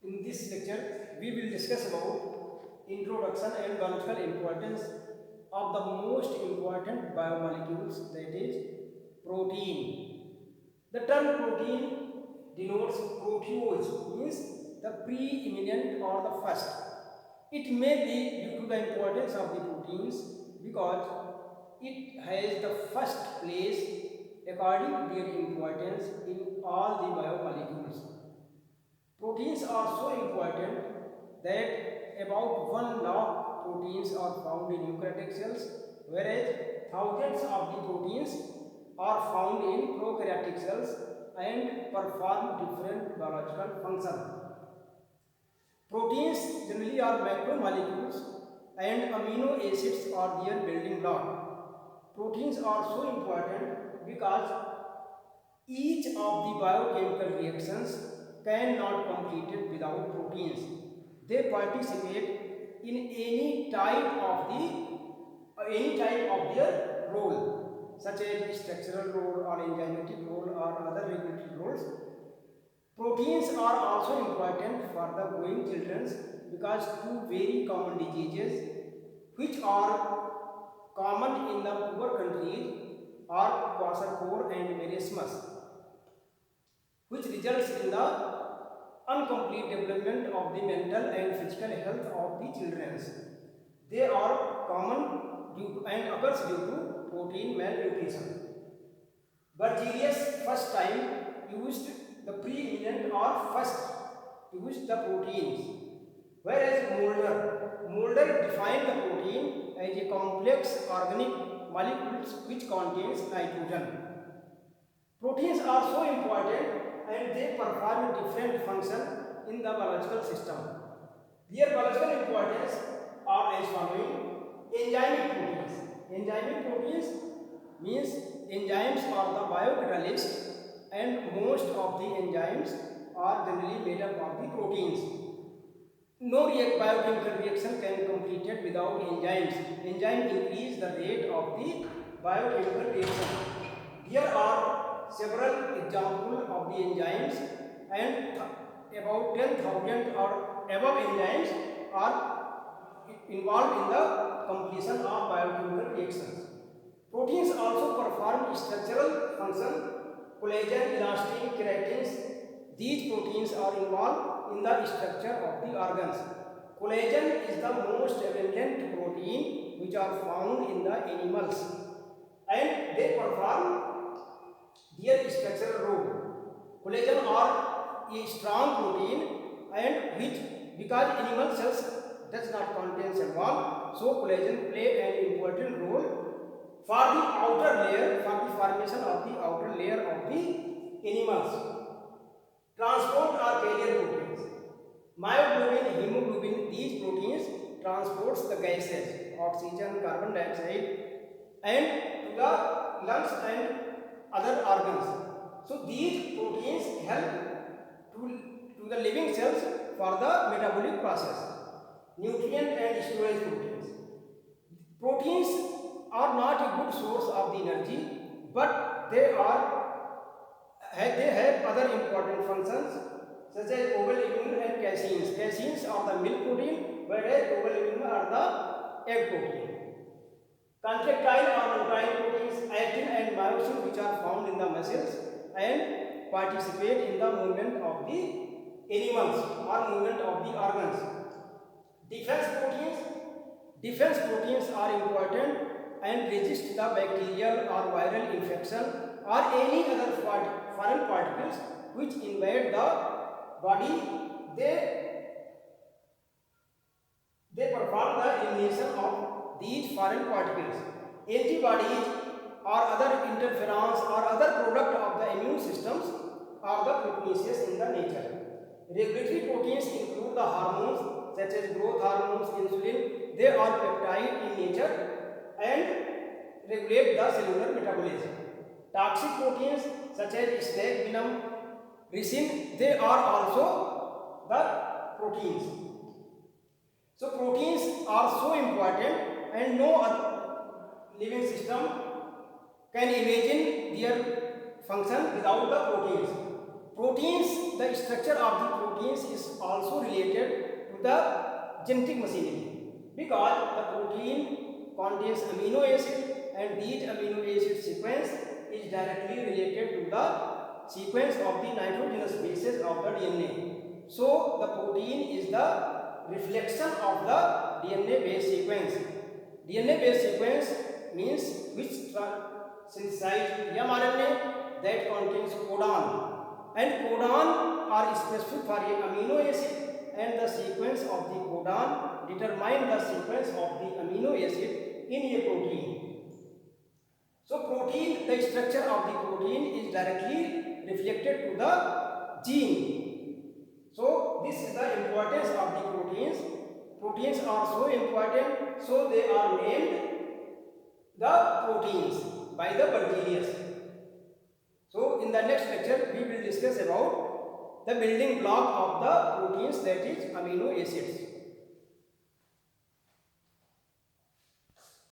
In this lecture, we will discuss about introduction and biological importance of the most important biomolecules, that is protein. The term protein denotes proteose, means the preeminent or the first. It may be due to the importance of the proteins because it has the first place according to their importance in all the biomolecules. Proteins are so important that about 1 lakh proteins are found in eukaryotic cells, whereas thousands of the proteins are found in prokaryotic cells and perform different biological functions. Proteins generally are macromolecules and amino acids are their building block. Proteins are so important because each of the biochemical reactions cannot completed without proteins. They participate in any type of their role, such as structural role or enzymatic role or other regulatory roles. Proteins are also important for the growing children because two very common diseases which are common in the poor countries are kwashiorkor and marasmus, which results in the incomplete development of the mental and physical health of the children. They are common and occurs due to protein malnutrition. Bergelius first time used the preeminent or first used the proteins, whereas Mulder defined the protein as a complex organic molecules which contains nitrogen. Proteins are so important and they perform different functions in the biological system. Their biological importance are as following. Enzymic proteins. Enzymic proteins means enzymes are the biocatalysts and most of the enzymes are generally made up of the proteins. No biochemical reaction can be completed without enzymes. Enzymes increase the rate of the biochemical reaction. Here are several examples of the enzymes, and about 10,000 or above enzymes are involved in the completion of biochemical reactions. Proteins also perform structural function. Collagen, elastin, keratins, these proteins are involved in the structure of the organs. Collagen is the most abundant protein which are found in the animals and they perform their structural role. Collagen are a strong protein and which, because animal cells does not contain cell wall, so collagen play an important role for the outer layer, for the formation of the outer layer of the animals. Transport or carrier proteins. Myoglobin, hemoglobin, these proteins transports the gases, oxygen, carbon dioxide, and to the lungs and other organs. So these proteins help to the living cells for the metabolic process. Nutrient and storage proteins. Proteins are not a good source of the energy, but they have other important functions such as ovalbumin and caseins. Caseins are the milk protein, whereas ovalbumin are the egg protein. Contractile or motile proteins, actin and myosin, which are found in the muscles and participate in the movement of the animals or movement of the organs. Defense proteins. Defense proteins are important and resist the bacterial or viral infection or any other foreign particles which invade the body. They perform the elimination of these foreign particles. Antibodies or other interferons or other product of the immune systems are the proteinaceous in the nature. Regulatory proteins include the hormones such as growth hormones, insulin. They are peptide in nature and regulate the cellular metabolism. Toxic proteins such as snake venom, ricin, they are also the proteins. So proteins are so important and no other living system can imagine their function without the proteins. proteins, the structure of the proteins is also related to the genetic machinery, because the protein contains amino acid and these amino acid sequence is directly related to the sequence of the nitrogenous bases of the DNA. So the protein is the reflection of the DNA base sequence. DNA base sequence means which synthesized mRNA that contains codon, and codon are specific for a amino acid, and the sequence of the codon determine the sequence of the amino acid in a protein. So protein, the structure of the protein is directly reflected to the gene. So this is the importance of the proteins. Proteins are so important, so they are named the proteins by the Berzelius. So in the next lecture we will discuss about the building block of the proteins, that is amino acids.